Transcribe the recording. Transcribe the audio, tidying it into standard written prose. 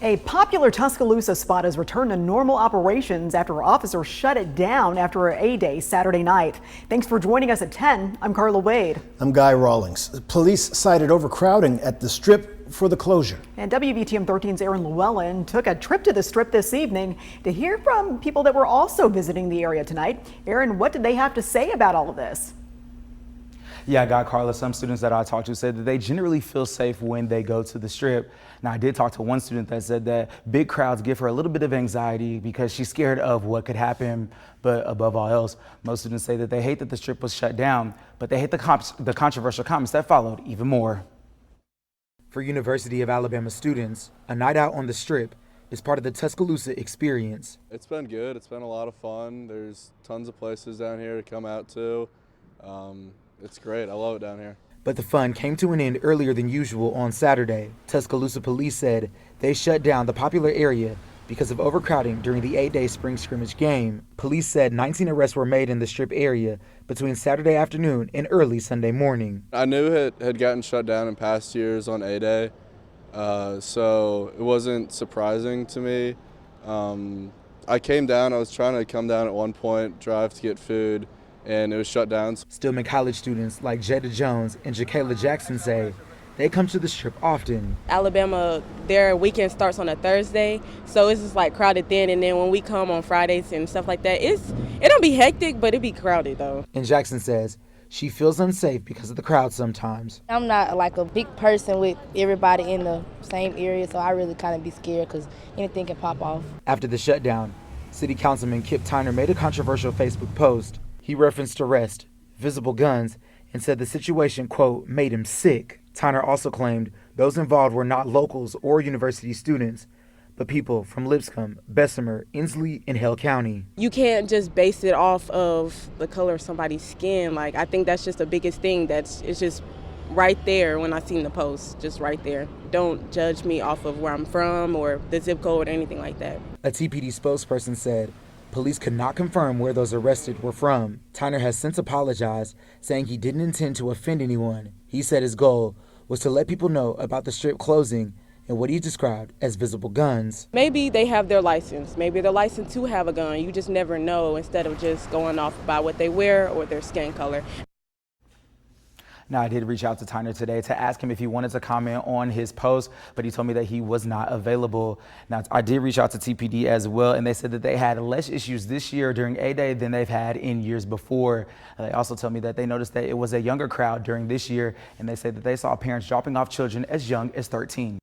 A popular Tuscaloosa spot has returned to normal operations after officers shut it down after an A-Day Saturday night. Thanks for joining us at 10. I'm Carla Wade. I'm Guy Rawlings. Police cited overcrowding at the Strip for the closure. And WVTM 13's Aaron Llewellyn took a trip to the Strip this evening to hear from people that were also visiting the area tonight. Aaron, what did they have to say about all of this? Yeah, I got Carla. Some students that I talked to said that they generally feel safe when they go to the Strip. Now, I did talk to one student that said that big crowds give her a little bit of anxiety because she's scared of what could happen. But above all else, most students say that they hate that the Strip was shut down, but they hate the controversial comments that followed even more. For University of Alabama students, a night out on the Strip is part of the Tuscaloosa experience. It's been good. It's been a lot of fun. There's tons of places down here to come out to. It's great. I love it down here. But the fun came to an end earlier than usual on Saturday. Tuscaloosa police said they shut down the popular area because of overcrowding during the 8-day spring scrimmage game. Police said 19 arrests were made in the Strip area between Saturday afternoon and early Sunday morning. I knew it had gotten shut down in past years on A-Day, so it wasn't surprising to me. I came down. I was trying to come down at one point, drive to get food, and it was shut down. Stillman College students like Jada Jones and Jakayla Jackson say they come to the Strip often. Alabama, their weekend starts on a Thursday, so it's just like crowded then, and then when we come on Fridays and stuff like that, it don't be hectic, but it be crowded though. And Jackson says she feels unsafe because of the crowd sometimes. I'm not like a big person with everybody in the same area, so I really kind of be scared because anything can pop off. After the shutdown, City Councilman Kip Tyner made a controversial Facebook post. He referenced arrest, visible guns, and said the situation, quote, made him sick. Tyner also claimed those involved were not locals or university students, but people from Lipscomb, Bessemer, Inslee, and Hale County. You can't just base it off of the color of somebody's skin. Like, I think that's just the biggest thing. It's just right there when I seen the post, just right there. Don't judge me off of where I'm from or the zip code or anything like that. A TPD spokesperson said police could not confirm where those arrested were from. Tyner has since apologized, saying he didn't intend to offend anyone. He said his goal was to let people know about the Strip closing and what he described as visible guns. Maybe they have their license. Maybe they're licensed to have a gun. You just never know, instead of just going off by what they wear or their skin color. Now, I did reach out to Tyner today to ask him if he wanted to comment on his post, but he told me that he was not available. Now, I did reach out to TPD as well, and they said that they had less issues this year during A-Day than they've had in years before. They also told me that they noticed that it was a younger crowd during this year, and they said that they saw parents dropping off children as young as 13.